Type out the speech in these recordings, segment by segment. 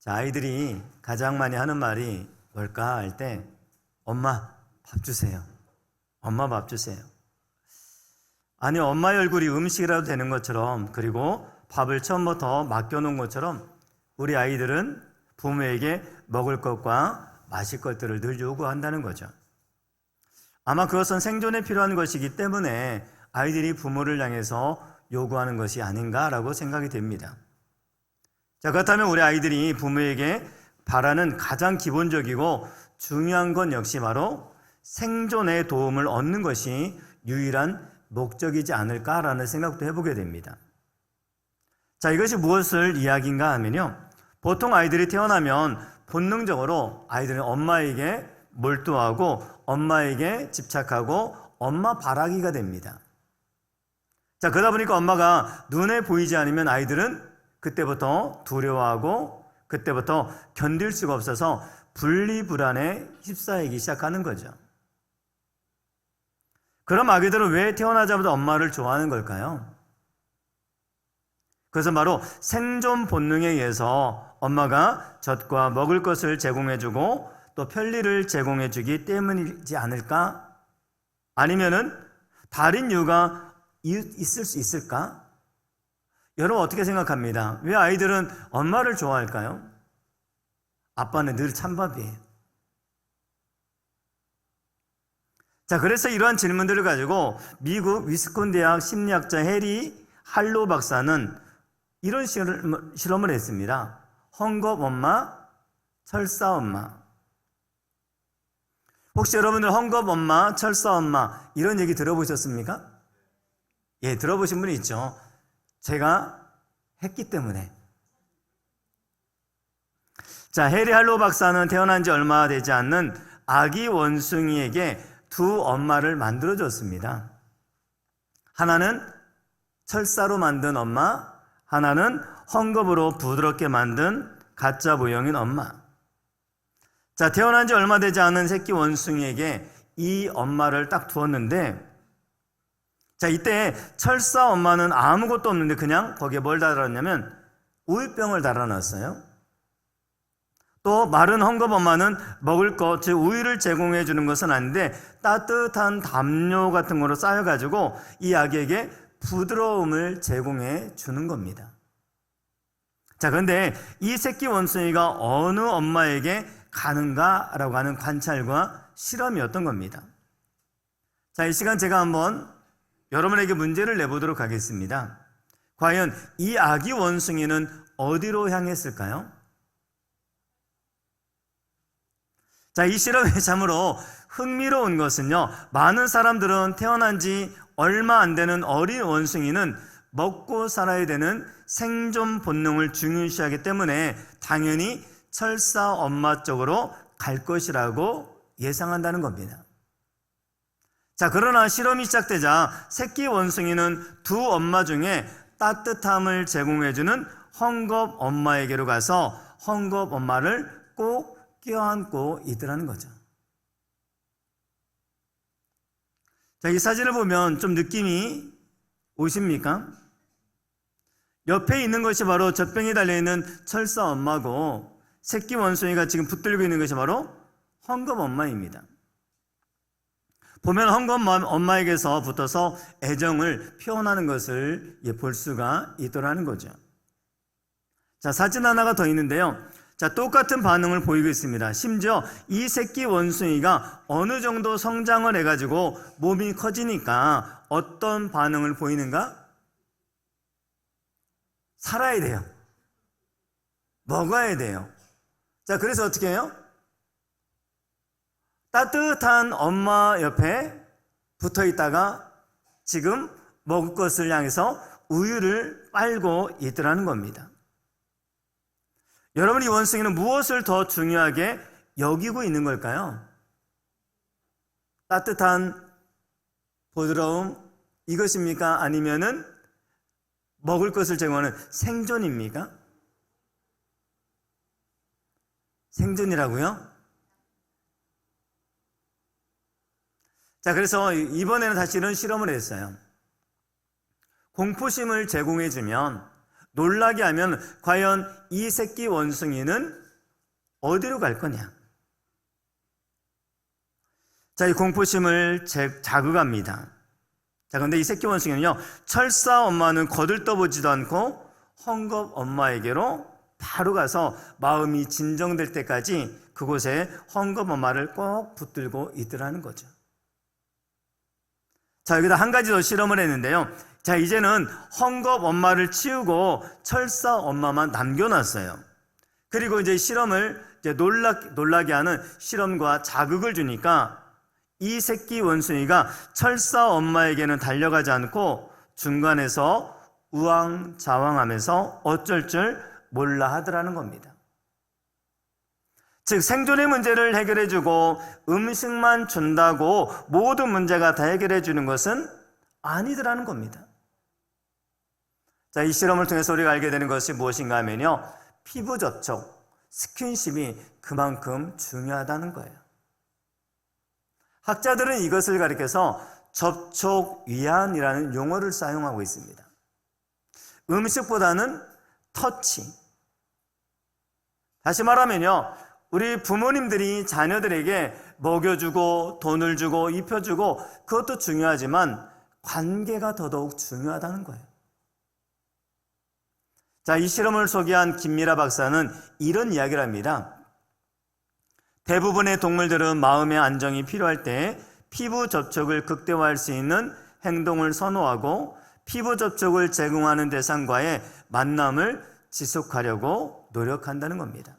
자, 아이들이 가장 많이 하는 말이 뭘까 할 때, 엄마 밥 주세요. 엄마 밥 주세요. 아니, 엄마의 얼굴이 음식이라도 되는 것처럼, 그리고 밥을 처음부터 맡겨놓은 것처럼 우리 아이들은 부모에게 먹을 것과 마실 것들을 늘 요구한다는 거죠. 아마 그것은 생존에 필요한 것이기 때문에 아이들이 부모를 향해서 요구하는 것이 아닌가라고 생각이 됩니다. 자, 그렇다면 우리 아이들이 부모에게 바라는 가장 기본적이고 중요한 건 역시 바로 생존에 도움을 얻는 것이 유일한 목적이지 않을까라는 생각도 해보게 됩니다. 자, 이것이 무엇을 이야기인가 하면요, 보통 아이들이 태어나면 본능적으로 아이들은 엄마에게 몰두하고 엄마에게 집착하고 엄마 바라기가 됩니다. 자, 그러다 보니까 엄마가 눈에 보이지 않으면 아이들은 그때부터 두려워하고 그때부터 견딜 수가 없어서 분리불안에 휩싸이기 시작하는 거죠. 그럼 아기들은 왜 태어나자마자 엄마를 좋아하는 걸까요? 그것은 바로 생존 본능에 의해서 엄마가 젖과 먹을 것을 제공해주고 또 편리를 제공해주기 때문이지 않을까? 아니면은 다른 이유가 있을 수 있을까? 여러분 어떻게 생각합니다? 왜 아이들은 엄마를 좋아할까요? 아빠는 늘 찬밥이에요. 자, 그래서 이러한 질문들을 가지고 미국 위스콘 대학 심리학자 해리 할로 박사는 이런 실험을 했습니다. 헝겊 엄마, 철사 엄마. 혹시 여러분들 헝겊 엄마, 철사 엄마 이런 얘기 들어보셨습니까? 예, 들어보신 분이 있죠. 제가 했기 때문에. 자, 해리 할로 박사는 태어난 지 얼마 되지 않는 아기 원숭이에게 두 엄마를 만들어줬습니다. 하나는 철사로 만든 엄마, 하나는 헝겊으로 부드럽게 만든 가짜 모형인 엄마. 자, 태어난 지 얼마 되지 않은 새끼 원숭이에게 이 엄마를 딱 두었는데, 자, 이때 철사 엄마는 아무것도 없는데 그냥 거기에 뭘 달아놨냐면 우유병을 달아놨어요. 또 마른 헝겊 엄마는 먹을 것, 즉 우유를 제공해 주는 것은 아닌데 따뜻한 담요 같은 거로 쌓여가지고 이 아기에게 부드러움을 제공해 주는 겁니다. 자, 그런데 이 새끼 원숭이가 어느 엄마에게 가는가라고 하는 관찰과 실험이었던 겁니다. 자, 이 시간 제가 한번 여러분에게 문제를 내보도록 하겠습니다. 과연 이 아기 원숭이는 어디로 향했을까요? 자, 이 실험이 참으로 흥미로운 것은요, 많은 사람들은 태어난 지 얼마 안 되는 어린 원숭이는 먹고 살아야 되는 생존 본능을 중요시하기 때문에 당연히 철사 엄마 쪽으로 갈 것이라고 예상한다는 겁니다. 자, 그러나 실험이 시작되자 새끼 원숭이는 두 엄마 중에 따뜻함을 제공해주는 헝겊 엄마에게로 가서 헝겊 엄마를 꼭 껴안고 있더라는 거죠. 자, 이 사진을 보면 좀 느낌이 오십니까? 옆에 있는 것이 바로 젖병에 달려있는 철사 엄마고 새끼 원숭이가 지금 붙들고 있는 것이 바로 헝겊 엄마입니다. 보면 헝겊 엄마에게서 붙어서 애정을 표현하는 것을 볼 수가 있더라는 거죠. 자, 사진 하나가 더 있는데요. 자, 똑같은 반응을 보이고 있습니다. 심지어 이 새끼 원숭이가 어느 정도 성장을 해가지고 몸이 커지니까 어떤 반응을 보이는가? 살아야 돼요. 먹어야 돼요. 자, 그래서 어떻게 해요? 따뜻한 엄마 옆에 붙어 있다가 지금 먹을 것을 향해서 우유를 빨고 있더라는 겁니다. 여러분, 이 원숭이는 무엇을 더 중요하게 여기고 있는 걸까요? 따뜻한 부드러움 이것입니까? 아니면은 먹을 것을 제공하는 생존입니까? 생존이라고요? 자, 그래서 이번에는 다시 이런 실험을 했어요. 공포심을 제공해주면 놀라게 하면 과연 이 새끼 원숭이는 어디로 갈 거냐? 자, 이 공포심을 자극합니다. 자, 그런데 이 새끼 원숭이는요, 철사 엄마는 거들떠보지도 않고 헝겊 엄마에게로 바로 가서 마음이 진정될 때까지 그곳에 헝겊 엄마를 꼭 붙들고 있더라는 거죠. 자, 여기다 한 가지 더 실험을 했는데요. 자, 이제는 헝겊 엄마를 치우고 철사 엄마만 남겨놨어요. 그리고 이제 실험을 이제 놀라게 하는 실험과 자극을 주니까 이 새끼 원숭이가 철사 엄마에게는 달려가지 않고 중간에서 우왕좌왕하면서 어쩔 줄 몰라 하더라는 겁니다. 즉, 생존의 문제를 해결해주고 음식만 준다고 모든 문제가 다 해결해주는 것은 아니더라는 겁니다. 자, 이 실험을 통해서 우리가 알게 되는 것이 무엇인가 하면요, 피부 접촉, 스킨십이 그만큼 중요하다는 거예요. 학자들은 이것을 가리켜서 접촉위안이라는 용어를 사용하고 있습니다. 음식보다는 터치. 다시 말하면요, 우리 부모님들이 자녀들에게 먹여주고 돈을 주고 입혀주고 그것도 중요하지만 관계가 더더욱 중요하다는 거예요. 자, 이 실험을 소개한 김미라 박사는 이런 이야기를 합니다. 대부분의 동물들은 마음의 안정이 필요할 때 피부 접촉을 극대화할 수 있는 행동을 선호하고 피부 접촉을 제공하는 대상과의 만남을 지속하려고 노력한다는 겁니다.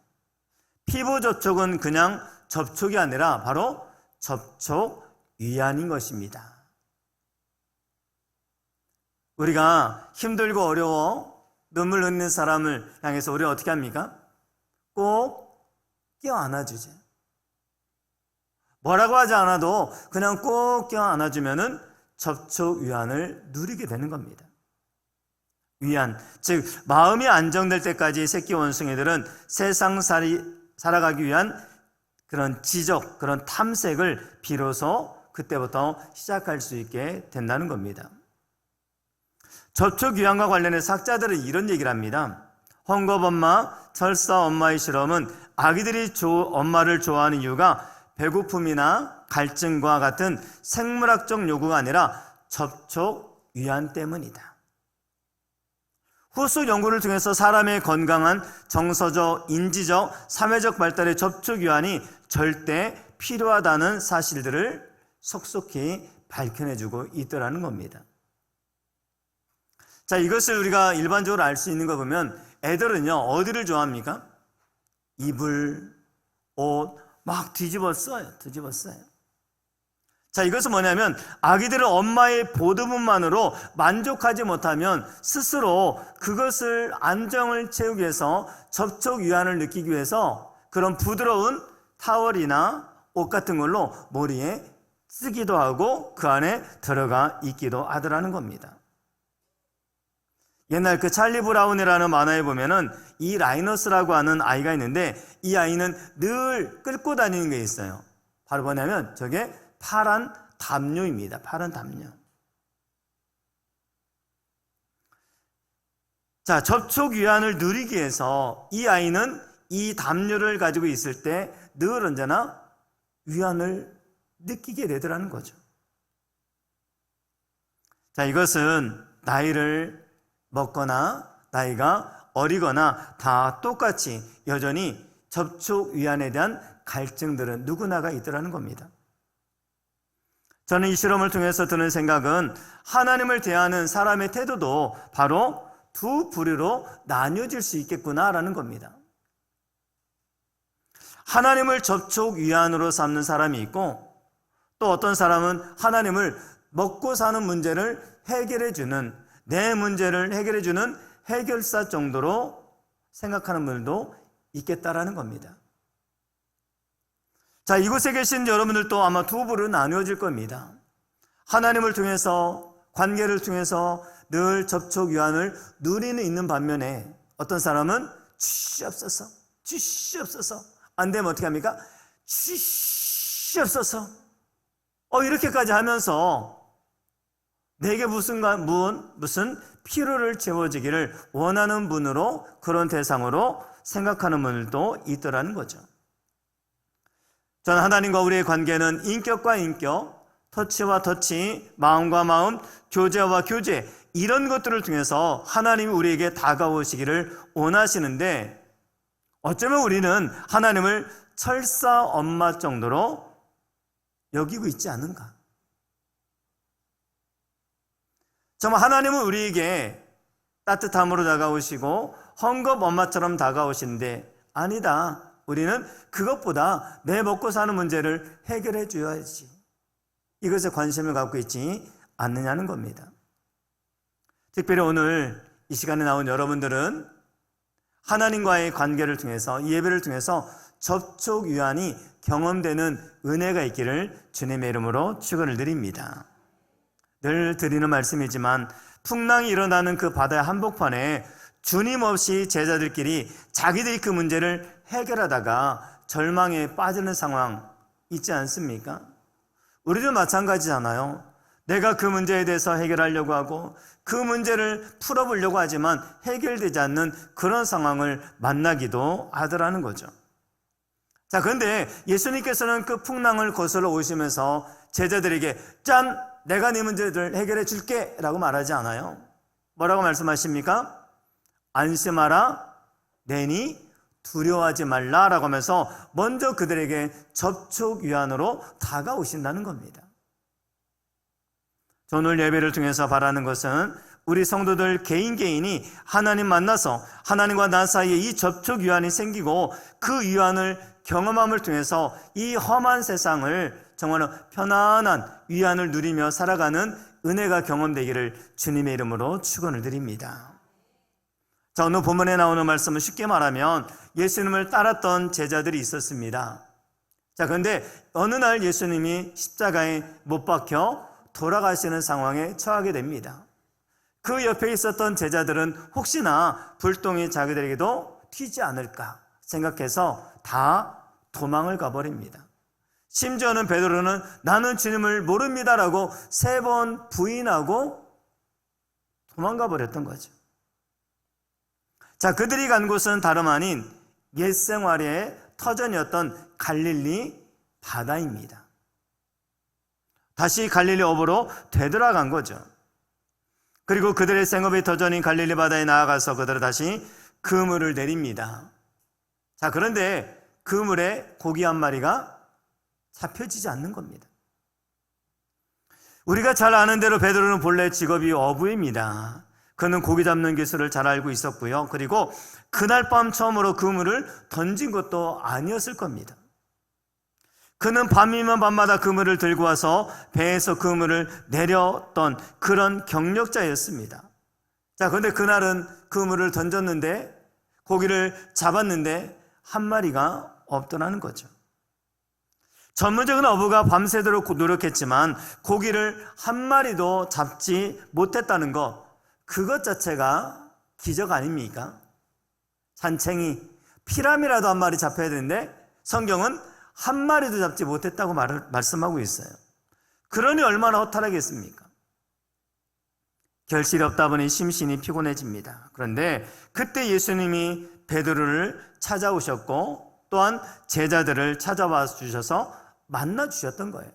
피부 접촉은 그냥 접촉이 아니라 바로 접촉 위안인 것입니다. 우리가 힘들고 어려워 눈물 흘리는 사람을 향해서 우리가 어떻게 합니까? 꼭 껴안아주죠. 뭐라고 하지 않아도 그냥 꼭 껴안아주면은 접촉 위안을 누리게 되는 겁니다. 위안, 즉 마음이 안정될 때까지 새끼 원숭이들은 세상 살아가기 위한 그런 지적, 그런 탐색을 비로소 그때부터 시작할 수 있게 된다는 겁니다. 접촉 위안과 관련해서 학자들은 이런 얘기를 합니다. 헝겊 엄마, 철사 엄마의 실험은 아기들이 엄마를 좋아하는 이유가 배고픔이나 갈증과 같은 생물학적 요구가 아니라 접촉 위안 때문이다. 후속 연구를 통해서 사람의 건강한 정서적, 인지적, 사회적 발달에 접촉 위안이 절대 필요하다는 사실들을 속속히 밝혀내주고 있더라는 겁니다. 자, 이것을 우리가 일반적으로 알 수 있는 거 보면 애들은요, 어디를 좋아합니까? 이불, 옷, 막 뒤집어 써요. 자, 이것은 뭐냐면 아기들은 엄마의 보듬음만으로 만족하지 못하면 스스로 그것을 안정을 채우기 위해서 접촉 위안을 느끼기 위해서 그런 부드러운 타월이나 옷 같은 걸로 머리에 쓰기도 하고 그 안에 들어가 있기도 하더라는 겁니다. 옛날 그 찰리 브라운이라는 만화에 보면은 이 라이너스라고 하는 아이가 있는데 이 아이는 늘 끌고 다니는 게 있어요. 바로 뭐냐면 저게 파란 담요입니다. 파란 담요. 자, 접촉 위안을 누리기 위해서 이 아이는 이 담요를 가지고 있을 때 늘 언제나 위안을 느끼게 되더라는 거죠. 자, 이것은 나이를 먹거나 나이가 어리거나 다 똑같이 여전히 접촉 위안에 대한 갈증들은 누구나가 있더라는 겁니다. 저는 이 실험을 통해서 드는 생각은 하나님을 대하는 사람의 태도도 바로 두 부류로 나뉘어질 수 있겠구나라는 겁니다. 하나님을 접촉 위안으로 삼는 사람이 있고 또 어떤 사람은 하나님을 먹고 사는 문제를 해결해주는, 내 문제를 해결해주는 해결사 정도로 생각하는 분들도 있겠다라는 겁니다. 자, 이곳에 계신 여러분들도 아마 두 부로 나누어질 겁니다. 하나님을 통해서, 관계를 통해서 늘 접촉 위안을 누리는 있는 반면에 어떤 사람은 주시옵소서 안 되면 어떻게 합니까? 주시옵소서 이렇게까지 하면서 내게 무슨 필요를 채워주기를 원하는 분으로, 그런 대상으로 생각하는 분들도 있더라는 거죠. 저는 하나님과 우리의 관계는 인격과 인격, 터치와 터치, 마음과 마음, 교제와 교제, 이런 것들을 통해서 하나님이 우리에게 다가오시기를 원하시는데, 어쩌면 우리는 하나님을 철사 엄마 정도로 여기고 있지 않은가? 정말 하나님은 우리에게 따뜻함으로 다가오시고 헝겊 엄마처럼 다가오시는데, 아니다, 우리는 그것보다 내 먹고 사는 문제를 해결해 줘야지, 이것에 관심을 갖고 있지 않느냐는 겁니다. 특별히 오늘 이 시간에 나온 여러분들은 하나님과의 관계를 통해서, 예배를 통해서 접촉 위안이 경험되는 은혜가 있기를 주님의 이름으로 축원을 드립니다. 늘 드리는 말씀이지만 풍랑이 일어나는 그 바다의 한복판에 주님 없이 제자들끼리 자기들이 그 문제를 해결하다가 절망에 빠지는 상황 있지 않습니까? 우리도 마찬가지잖아요. 내가 그 문제에 대해서 해결하려고 하고 그 문제를 풀어보려고 하지만 해결되지 않는 그런 상황을 만나기도 하더라는 거죠. 자, 그런데 예수님께서는 그 풍랑을 거슬러 오시면서 제자들에게 짠! 내가 네 문제를 해결해 줄게 라고 말하지 않아요. 뭐라고 말씀하십니까? 안심하라, 내니 두려워하지 말라 라고 하면서 먼저 그들에게 접촉 위안으로 다가오신다는 겁니다. 오늘 예배를 통해서 바라는 것은 우리 성도들 개인이 하나님 만나서 하나님과 나 사이에 이 접촉 위안이 생기고 그 위안을 경험함을 통해서 이 험한 세상을 정말 편안한 위안을 누리며 살아가는 은혜가 경험되기를 주님의 이름으로 축원을 드립니다. 자, 오늘 본문에 나오는 말씀은 쉽게 말하면 예수님을 따랐던 제자들이 있었습니다. 자, 그런데 어느 날 예수님이 십자가에 못 박혀 돌아가시는 상황에 처하게 됩니다. 그 옆에 있었던 제자들은 혹시나 불똥이 자기들에게도 튀지 않을까 생각해서 다 도망을 가버립니다. 심지어는 베드로는 나는 주님을 모릅니다라고 3번 부인하고 도망가 버렸던 거죠. 자, 그들이 간 곳은 다름 아닌 옛 생활의 터전이었던 갈릴리 바다입니다. 다시 갈릴리 어부로 되돌아간 거죠. 그리고 그들의 생업의 터전인 갈릴리 바다에 나아가서 그들은 다시 그물을 내립니다. 자, 그런데 그물에 고기 한 마리가 잡혀지지 않는 겁니다. 우리가 잘 아는 대로 베드로는 본래 직업이 어부입니다. 그는 고기 잡는 기술을 잘 알고 있었고요. 그리고 그날 밤 처음으로 그물을 던진 것도 아니었을 겁니다. 그는 밤이면 밤마다 그물을 들고 와서 배에서 그물을 내렸던 그런 경력자였습니다. 자, 그런데 그날은 그물을 던졌는데 고기를 잡았는데 한 마리가 없더라는 거죠. 전문적인 어부가 밤새도록 노력했지만 고기를 한 마리도 잡지 못했다는 것, 그것 자체가 기적 아닙니까? 잔챙이, 피라미라도 한 마리 잡혀야 되는데 성경은 한 마리도 잡지 못했다고 말씀하고 있어요. 그러니 얼마나 허탈하겠습니까? 결실이 없다 보니 심신이 피곤해집니다. 그런데 그때 예수님이 베드로를 찾아오셨고 또한 제자들을 찾아와 주셔서 만나 주셨던 거예요.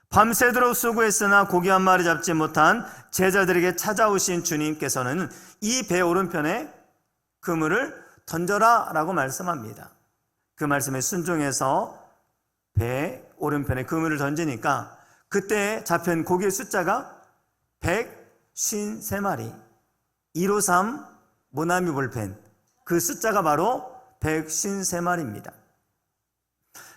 밤새도록 수고했으나 고기 한 마리 잡지 못한 제자들에게 찾아오신 주님께서는 이 배 오른편에 그물을 던져라 라고 말씀합니다. 그 말씀에 순종해서 배 오른편에 그물을 던지니까 그때 잡힌 고기의 숫자가 153마리, 153 모나미 볼펜, 그 숫자가 바로 153마리입니다.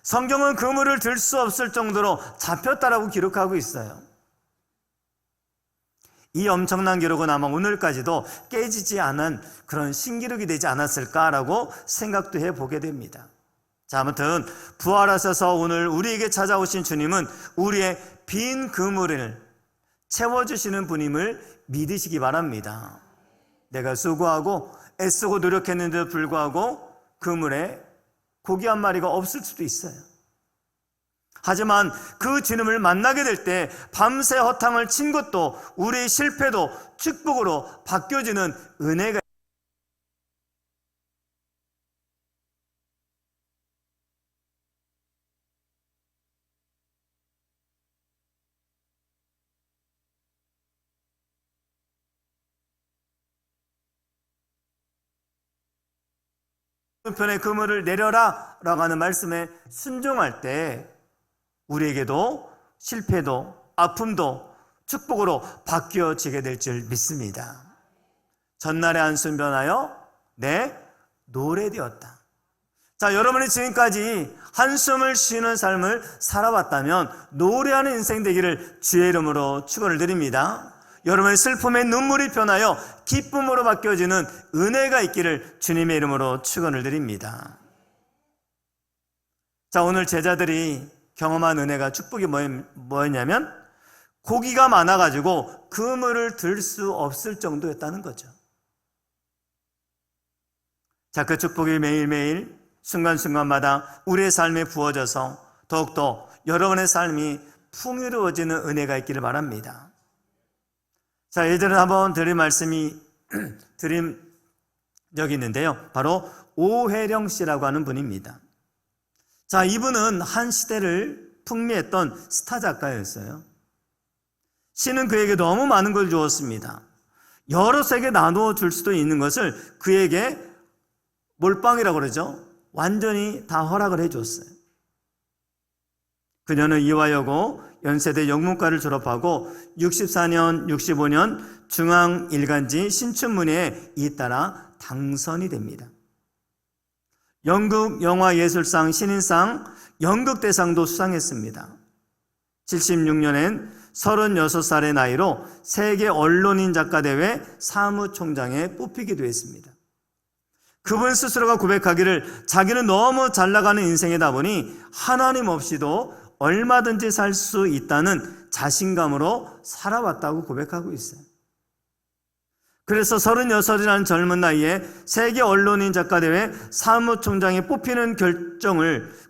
성경은 그물을 들 수 없을 정도로 잡혔다라고 기록하고 있어요. 이 엄청난 기록은 아마 오늘까지도 깨지지 않은 그런 신기록이 되지 않았을까라고 생각도 해보게 됩니다. 자, 아무튼 부활하셔서 오늘 우리에게 찾아오신 주님은 우리의 빈 그물을 채워주시는 분임을 믿으시기 바랍니다. 내가 수고하고 애쓰고 노력했는데도 불구하고 그물에 고기 한 마리가 없을 수도 있어요. 하지만 그 주님을 만나게 될 때 밤새 허탕을 친 것도 우리의 실패도 축복으로 바뀌어지는 은혜가 편의 그물을 내려라 라고 하는 말씀에 순종할 때 우리에게도 실패도 아픔도 축복으로 바뀌어지게 될 줄 믿습니다. 전날의 한숨 변하여 내 노래되었다. 자, 여러분이 지금까지 한숨을 쉬는 삶을 살아왔다면 노래하는 인생 되기를 주의 이름으로 축원을 드립니다. 여러분의 슬픔의 눈물이 변하여 기쁨으로 바뀌어지는 은혜가 있기를 주님의 이름으로 축원을 드립니다. 자, 오늘 제자들이 경험한 은혜가 축복이 뭐였냐면 고기가 많아가지고 그물을 들 수 없을 정도였다는 거죠. 자, 그 축복이 매일매일 순간순간마다 우리의 삶에 부어져서 더욱더 여러분의 삶이 풍요로워지는 은혜가 있기를 바랍니다. 자, 예전에 한번 드린 말씀이 드린 적이 있는데요. 바로 오혜령 씨라고 하는 분입니다. 자, 이분은 한 시대를 풍미했던 스타 작가였어요. 시는 그에게 너무 많은 걸 주었습니다. 여러 세계 나누어 줄 수도 있는 것을 그에게 몰빵이라고 그러죠. 완전히 다 허락을 해줬어요. 그녀는 이화여고 연세대 영문과를 졸업하고 64년, 65년 중앙일간지 신춘문예에 잇따라 당선이 됩니다. 영국 영화예술상 신인상 연극대상도 수상했습니다. 76년엔 36살의 나이로 세계 언론인 작가대회 사무총장에 뽑히기도 했습니다. 그분 스스로가 고백하기를 자기는 너무 잘 나가는 인생이다 보니 하나님 없이도 얼마든지 살 수 있다는 자신감으로 살아왔다고 고백하고 있어요. 그래서 36이라는 젊은 나이에 세계 언론인 작가대회 사무총장에 뽑히는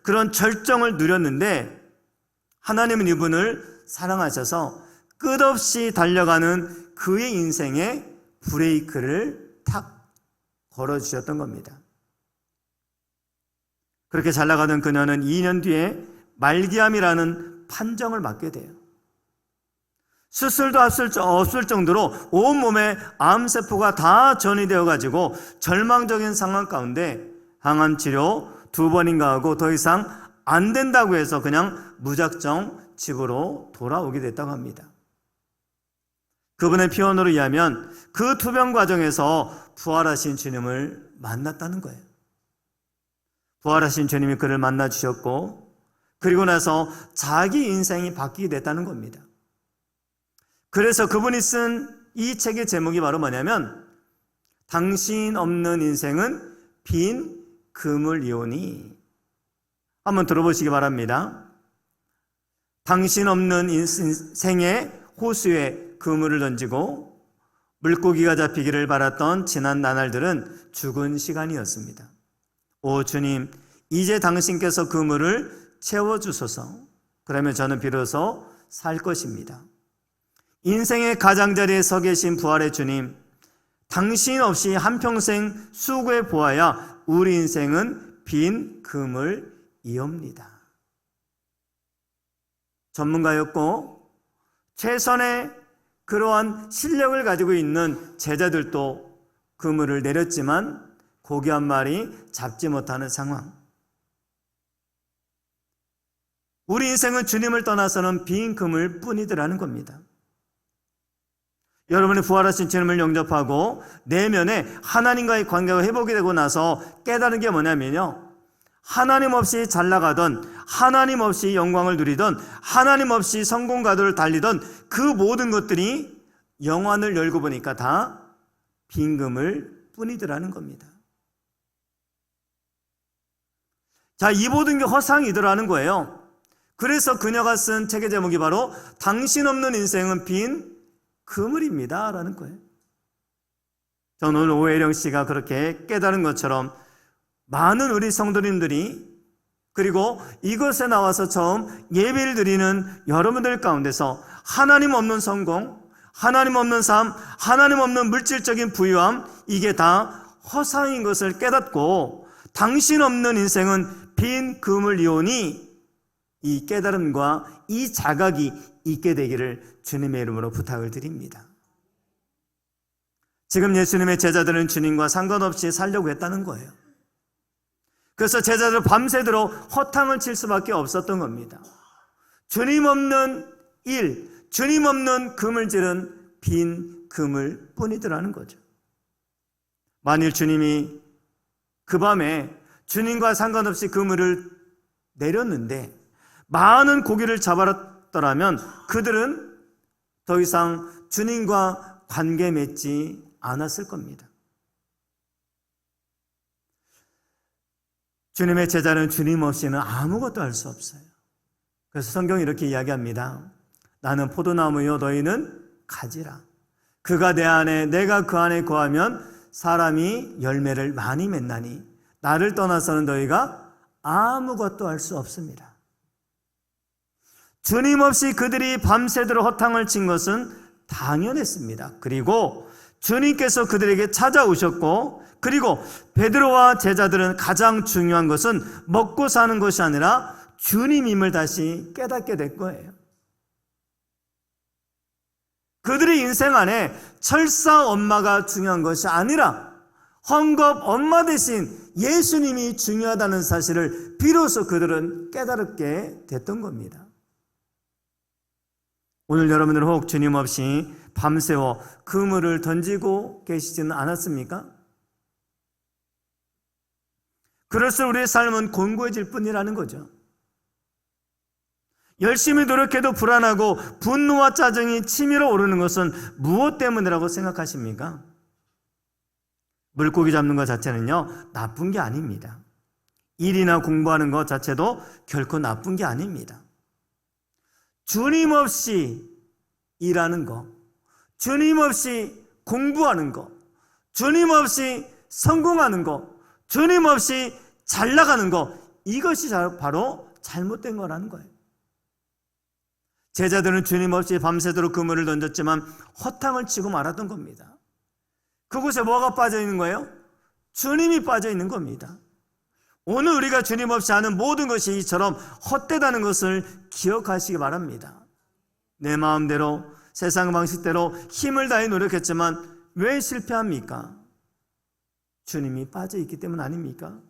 그런 절정을 누렸는데 하나님은 이분을 사랑하셔서 끝없이 달려가는 그의 인생에 브레이크를 탁 걸어주셨던 겁니다. 그렇게 잘 나가던 그녀는 2년 뒤에 말기암이라는 판정을 맞게 돼요. 수술도 없을 정도로 온몸에 암세포가 다 전이되어 가지고 절망적인 상황 가운데 항암 치료 2번인가 하고 더 이상 안 된다고 해서 그냥 무작정 집으로 돌아오게 됐다고 합니다. 그분의 표현으로 의하면 그 투병 과정에서 부활하신 주님을 만났다는 거예요. 부활하신 주님이 그를 만나 주셨고 그리고 나서 자기 인생이 바뀌게 됐다는 겁니다. 그래서 그분이 쓴 이 책의 제목이 바로 뭐냐면 당신 없는 인생은 빈 그물이오니. 한번 들어보시기 바랍니다. 당신 없는 인생의 호수에 그물을 던지고 물고기가 잡히기를 바랐던 지난 나날들은 죽은 시간이었습니다. 오 주님, 이제 당신께서 그물을 채워주소서. 그러면 저는 비로소 살 것입니다. 인생의 가장자리에 서 계신 부활의 주님, 당신 없이 한평생 수고해 보아야 우리 인생은 빈 그물이옵니다. 전문가였고 최선의 그러한 실력을 가지고 있는 제자들도 그물을 내렸지만 고기 한 마리 잡지 못하는 상황. 우리 인생은 주님을 떠나서는 빈 그물 뿐이더라는 겁니다. 여러분이 부활하신 주님을 영접하고 내면에 하나님과의 관계가 회복이 되고 나서 깨달은 게 뭐냐면요, 하나님 없이 잘 나가던, 하나님 없이 영광을 누리던, 하나님 없이 성공가도를 달리던 그 모든 것들이 영안을 열고 보니까 다 빈 그물 뿐이더라는 겁니다. 자, 이 모든 게 허상이더라는 거예요. 그래서 그녀가 쓴 책의 제목이 바로 당신 없는 인생은 빈 그물입니다 라는 거예요. 저는 오늘 오혜령 씨가 그렇게 깨달은 것처럼 많은 우리 성도님들이 그리고 이곳에 나와서 처음 예배를 드리는 여러분들 가운데서 하나님 없는 성공, 하나님 없는 삶, 하나님 없는 물질적인 부유함, 이게 다 허상인 것을 깨닫고 당신 없는 인생은 빈 그물 이오니 이 깨달음과 이 자각이 있게 되기를 주님의 이름으로 부탁을 드립니다. 지금 예수님의 제자들은 주님과 상관없이 살려고 했다는 거예요. 그래서 제자들 밤새도록 허탕을 칠 수밖에 없었던 겁니다. 주님 없는 일, 주님 없는 그물질은 빈 그물 뿐이더라는 거죠. 만일 주님이 그 밤에 주님과 상관없이 그물을 내렸는데 많은 고기를 잡았더라면 그들은 더 이상 주님과 관계 맺지 않았을 겁니다. 주님의 제자는 주님 없이는 아무것도 할 수 없어요. 그래서 성경이 이렇게 이야기합니다. 나는 포도나무요 너희는 가지라. 그가 내 안에 내가 그 안에 거하면 사람이 열매를 많이 맺나니 나를 떠나서는 너희가 아무것도 할 수 없습니다. 주님 없이 그들이 밤새도록 허탕을 친 것은 당연했습니다. 그리고 주님께서 그들에게 찾아오셨고, 그리고 베드로와 제자들은 가장 중요한 것은 먹고 사는 것이 아니라 주님임을 다시 깨닫게 될 거예요. 그들의 인생 안에 철사 엄마가 중요한 것이 아니라 헝겊 엄마 대신 예수님이 중요하다는 사실을 비로소 그들은 깨달게 됐던 겁니다. 오늘 여러분들은 혹 주님 없이 밤새워 그물을 던지고 계시지는 않았습니까? 그럴수록 우리의 삶은 곤고해질 뿐이라는 거죠. 열심히 노력해도 불안하고 분노와 짜증이 치밀어 오르는 것은 무엇 때문이라고 생각하십니까? 물고기 잡는 것 자체는요, 나쁜 게 아닙니다. 일이나 공부하는 것 자체도 결코 나쁜 게 아닙니다. 주님 없이 일하는 거, 주님 없이 공부하는 거, 주님 없이 성공하는 거, 주님 없이 잘 나가는 거, 이것이 바로 잘못된 거라는 거예요. 제자들은 주님 없이 밤새도록 그물을 던졌지만 허탕을 치고 말았던 겁니다. 그곳에 뭐가 빠져 있는 거예요? 주님이 빠져 있는 겁니다. 오늘 우리가 주님 없이 하는 모든 것이 이처럼 헛되다는 것을 기억하시기 바랍니다. 내 마음대로 세상 방식대로 힘을 다해 노력했지만 왜 실패합니까? 주님이 빠져 있기 때문 아닙니까?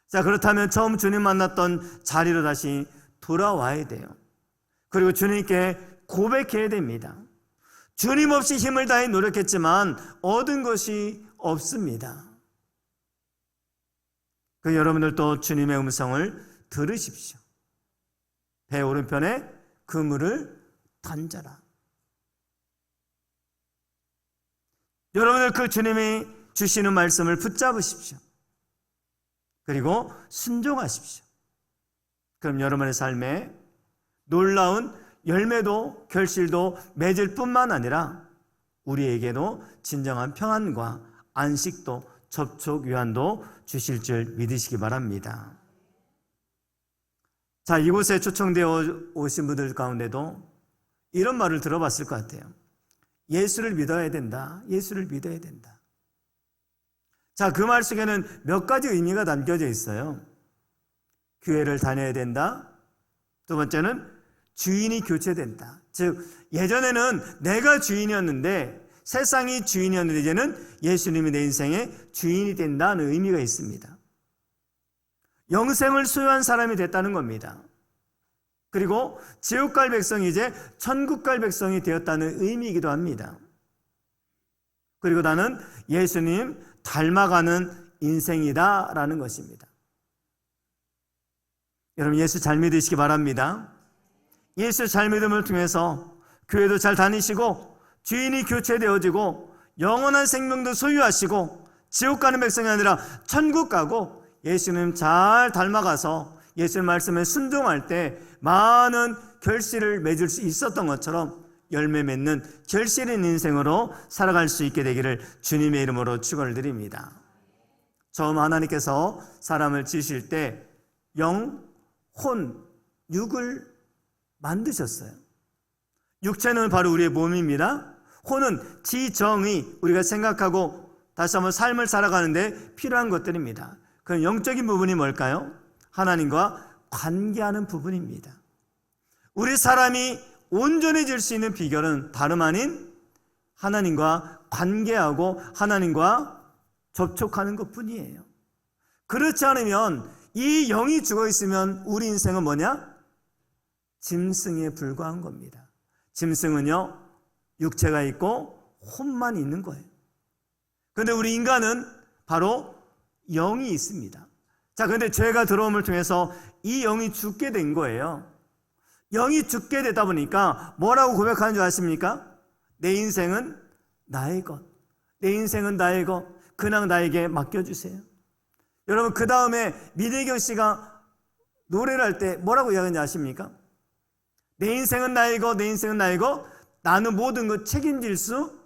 자, 그렇다면 처음 주님 만났던 자리로 다시 돌아와야 돼요. 그리고 주님께 고백해야 됩니다. 주님 없이 힘을 다해 노력했지만 얻은 것이 없습니다. 그 여러분들도 주님의 음성을 들으십시오. 배 오른편에 그물을 던져라. 여러분들 그 주님이 주시는 말씀을 붙잡으십시오. 그리고 순종하십시오. 그럼 여러분의 삶에 놀라운 열매도 결실도 맺을 뿐만 아니라 우리에게도 진정한 평안과 안식도 접촉 위안도 주실 줄 믿으시기 바랍니다. 자, 이곳에 초청되어 오신 분들 가운데도 이런 말을 들어봤을 것 같아요. 예수를 믿어야 된다. 예수를 믿어야 된다. 자, 그 말 속에는 몇 가지 의미가 담겨져 있어요. 교회를 다녀야 된다. 두 번째는 주인이 교체된다. 즉, 예전에는 내가 주인이었는데 세상이 주인이었는데 이제는 예수님이 내 인생의 주인이 된다는 의미가 있습니다. 영생을 소유한 사람이 됐다는 겁니다. 그리고 지옥 갈 백성이 이제 천국 갈 백성이 되었다는 의미이기도 합니다. 그리고 나는 예수님 닮아가는 인생이다라는 것입니다. 여러분, 예수 잘 믿으시기 바랍니다. 예수 잘 믿음을 통해서 교회도 잘 다니시고 주인이 교체되어지고 영원한 생명도 소유하시고 지옥 가는 백성이 아니라 천국 가고 예수님 잘 닮아가서 예수님 말씀에 순종할 때 많은 결실을 맺을 수 있었던 것처럼 열매 맺는 결실 있는 인생으로 살아갈 수 있게 되기를 주님의 이름으로 축원을 드립니다. 처음 하나님께서 사람을 지으실 때 영, 혼, 육을 만드셨어요. 육체는 바로 우리의 몸입니다. 혼은 지정의, 우리가 생각하고 다시 한번 삶을 살아가는데 필요한 것들입니다. 그럼 영적인 부분이 뭘까요? 하나님과 관계하는 부분입니다. 우리 사람이 온전해질 수 있는 비결은 다름 아닌 하나님과 관계하고 하나님과 접촉하는 것뿐이에요. 그렇지 않으면, 이 영이 죽어 있으면 우리 인생은 뭐냐? 짐승에 불과한 겁니다. 짐승은요, 육체가 있고 혼만 있는 거예요. 그런데 우리 인간은 바로 영이 있습니다. 자, 그런데 죄가 들어옴을 통해서 이 영이 죽게 된 거예요. 영이 죽게 되다 보니까 뭐라고 고백하는 줄 아십니까? 내 인생은 나의 것, 내 인생은 나의 것, 그냥 나에게 맡겨주세요. 여러분, 그 다음에 민혜경 씨가 노래를 할 때 뭐라고 이야기하는지 아십니까? 내 인생은 나의 것, 내 인생은 나의 것, 나는 모든 것 책임질 수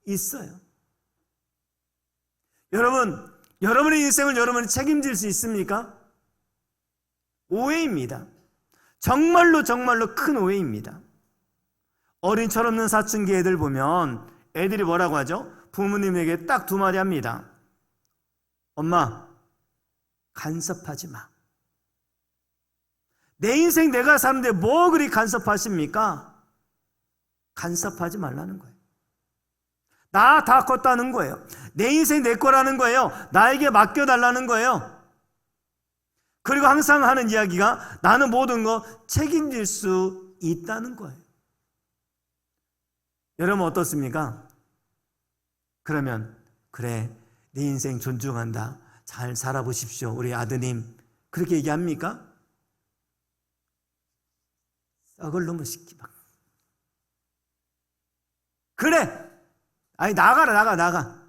있어요. 여러분, 여러분의 인생을 여러분이 책임질 수 있습니까? 오해입니다. 정말로 큰 오해입니다. 어린 철없는 사춘기 애들 보면 애들이 뭐라고 하죠? 부모님에게 딱 두 마디 합니다. 엄마, 간섭하지 마. 내 인생 내가 사는데 뭐 그리 간섭하십니까? 간섭하지 말라는 거예요. 나 다 컸다는 거예요. 내 인생 내 거라는 거예요. 나에게 맡겨달라는 거예요. 그리고 항상 하는 이야기가 나는 모든 거 책임질 수 있다는 거예요. 여러분 어떻습니까? 그러면 그래, 내 인생 존중한다, 잘 살아보십시오, 우리 아드님, 그렇게 얘기합니까? 썩을 놈의 시키 막. 그래, 아니 나가라, 나가.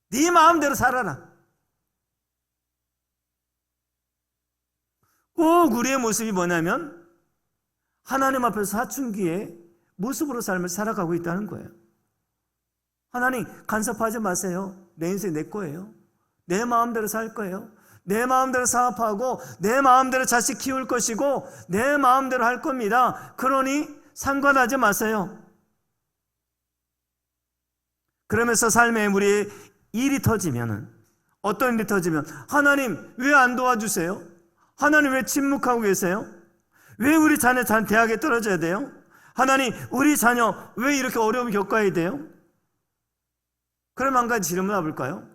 네 마음대로 살아라. 꼭 우리의 모습이 뭐냐면 하나님 앞에서 사춘기의 모습으로 삶을 살아가고 있다는 거예요. 하나님, 간섭하지 마세요. 내 인생 내 거예요. 내 마음대로 살 거예요. 내 마음대로 사업하고 내 마음대로 자식 키울 것이고 내 마음대로 할 겁니다. 그러니 상관하지 마세요. 그러면서 삶에 우리의 일이 터지면은, 어떤 일이 터지면 하나님 왜 안 도와주세요? 하나님 왜 침묵하고 계세요? 왜 우리 자녀 대학에 떨어져야 돼요? 하나님, 우리 자녀 왜 이렇게 어려움을 겪어야 돼요? 그럼 한 가지 질문을 해볼까요?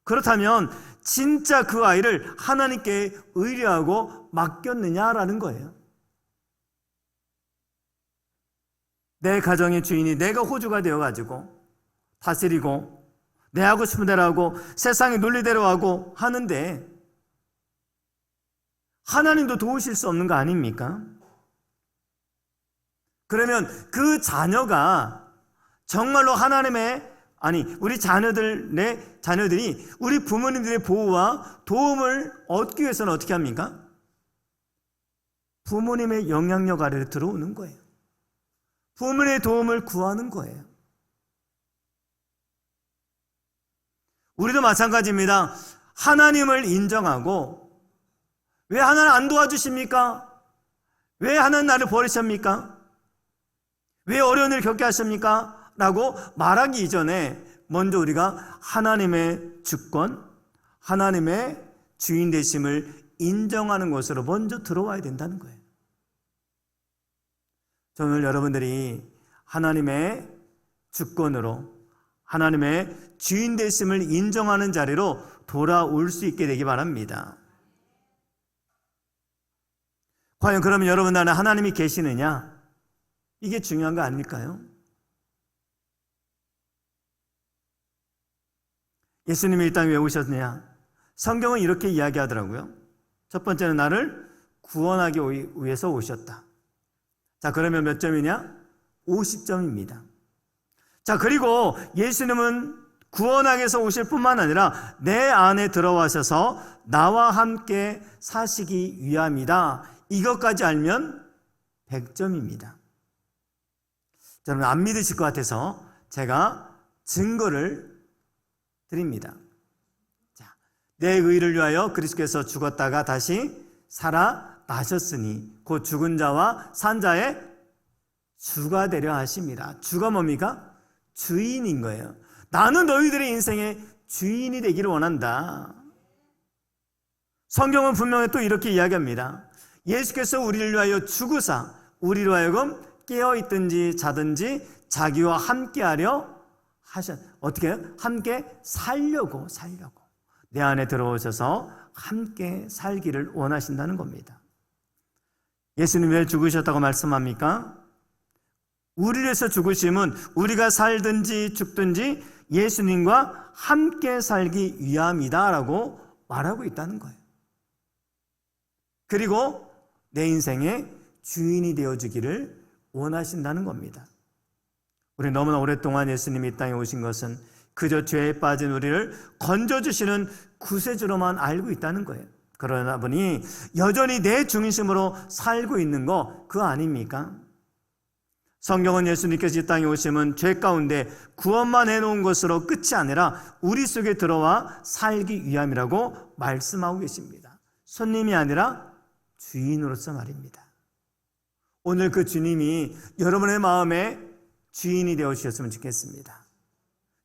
그렇다면 진짜 그 아이를 하나님께 의뢰하고 맡겼느냐라는 거예요. 내 가정의 주인이 내가 호주가 되어가지고 다스리고 내 하고 싶은 대로 하고 세상의 논리대로 하고 하는데 하나님도 도우실 수 없는 거 아닙니까? 그러면 그 자녀가 정말로 우리 자녀들이 우리 부모님들의 보호와 도움을 얻기 위해서는 어떻게 합니까? 부모님의 영향력 아래로 들어오는 거예요. 부모님의 도움을 구하는 거예요. 우리도 마찬가지입니다. 하나님을 인정하고, 왜 하나님 안 도와주십니까? 왜 하나님 나를 버리십니까? 왜 어려운 일을 겪게 하십니까? 라고 말하기 이전에 먼저 우리가 하나님의 주권, 하나님의 주인 되심을 인정하는 것으로 먼저 들어와야 된다는 거예요. 저는 여러분들이 하나님의 주권으로 하나님의 주인 되심을 인정하는 자리로 돌아올 수 있게 되기 바랍니다. 과연 그러면 여러분 안에 하나님이 계시느냐? 이게 중요한 거 아닐까요? 예수님이 이 땅에 왜 오셨느냐? 성경은 이렇게 이야기하더라고요. 첫 번째는 나를 구원하기 위해서 오셨다. 자, 그러면 몇 점이냐? 50점입니다. 자, 그리고 예수님은 구원하기 위해서 오실 뿐만 아니라 내 안에 들어와셔서 나와 함께 사시기 위함이다. 이것까지 알면 100점입니다. 여러분 안 믿으실 것 같아서 제가 증거를 드립니다. 자, 내 의를 위하여 그리스도께서 죽었다가 다시 살아나셨으니 곧 죽은 자와 산 자의 주가 되려 하심이라. 주가 뭡니까? 주인인 거예요. 나는 너희들의 인생의 주인이 되기를 원한다. 성경은 분명히 또 이렇게 이야기합니다. 예수께서 우리를 위하여 죽으사 우리로 하여금 깨어있든지 자든지 자기와 함께하려 어떻게 해요? 함께 살려고 내 안에 들어오셔서 함께 살기를 원하신다는 겁니다. 예수님 왜 죽으셨다고 말씀합니까? 우리를 위해서 죽으심은 우리가 살든지 죽든지 예수님과 함께 살기 위함이다 라고 말하고 있다는 거예요. 그리고 내 인생의 주인이 되어주기를 원하신다는 겁니다. 우리 너무나 오랫동안 예수님이 이 땅에 오신 것은 그저 죄에 빠진 우리를 건져주시는 구세주로만 알고 있다는 거예요. 그러나 보니 여전히 내 중심으로 살고 있는 거 그거 아닙니까? 성경은 예수님께서 이 땅에 오심은 죄 가운데 구원만 해놓은 것으로 끝이 아니라 우리 속에 들어와 살기 위함이라고 말씀하고 계십니다. 손님이 아니라 주인으로서 말입니다. 오늘 그 주님이 여러분의 마음에 주인이 되어 주셨으면 좋겠습니다.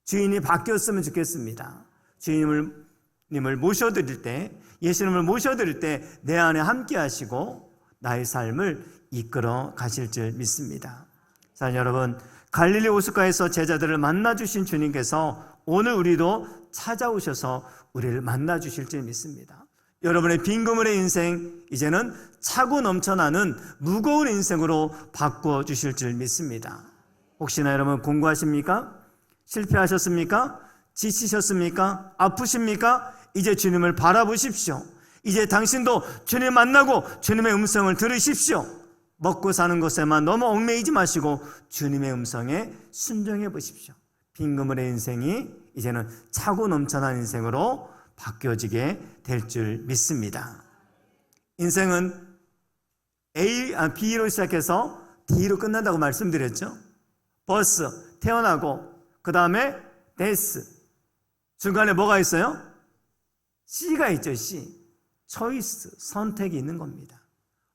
주인이 바뀌었으면 좋겠습니다. 주님을 모셔드릴 때, 예수님을 모셔드릴 때 내 안에 함께 하시고 나의 삶을 이끌어 가실 줄 믿습니다. 자, 여러분, 갈릴리 호숫가에서 제자들을 만나주신 주님께서 오늘 우리도 찾아오셔서 우리를 만나주실 줄 믿습니다. 여러분의 빈 그물의 인생 이제는 차고 넘쳐나는 무거운 인생으로 바꿔주실 줄 믿습니다. 혹시나 여러분 공부하십니까? 실패하셨습니까? 지치셨습니까? 아프십니까? 이제 주님을 바라보십시오. 이제 당신도 주님 만나고 주님의 음성을 들으십시오. 먹고 사는 것에만 너무 얽매이지 마시고 주님의 음성에 순종해 보십시오. 빈 그물의 인생이 이제는 차고 넘쳐난 인생으로 바뀌어지게 될 줄 믿습니다. 인생은 B로 시작해서 D로 끝난다고 말씀드렸죠. 버스, 태어나고 그 다음에 데스, 중간에 뭐가 있어요? C가 있죠. C, 초이스, 선택이 있는 겁니다.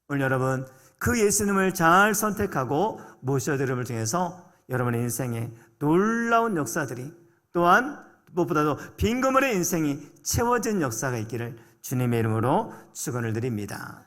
오늘 여러분 그 예수님을 잘 선택하고 모셔드림을 통해서 여러분의 인생에 놀라운 역사들이 또한 무엇보다도 빈 그물의 인생이 채워진 역사가 있기를 주님의 이름으로 축원을 드립니다.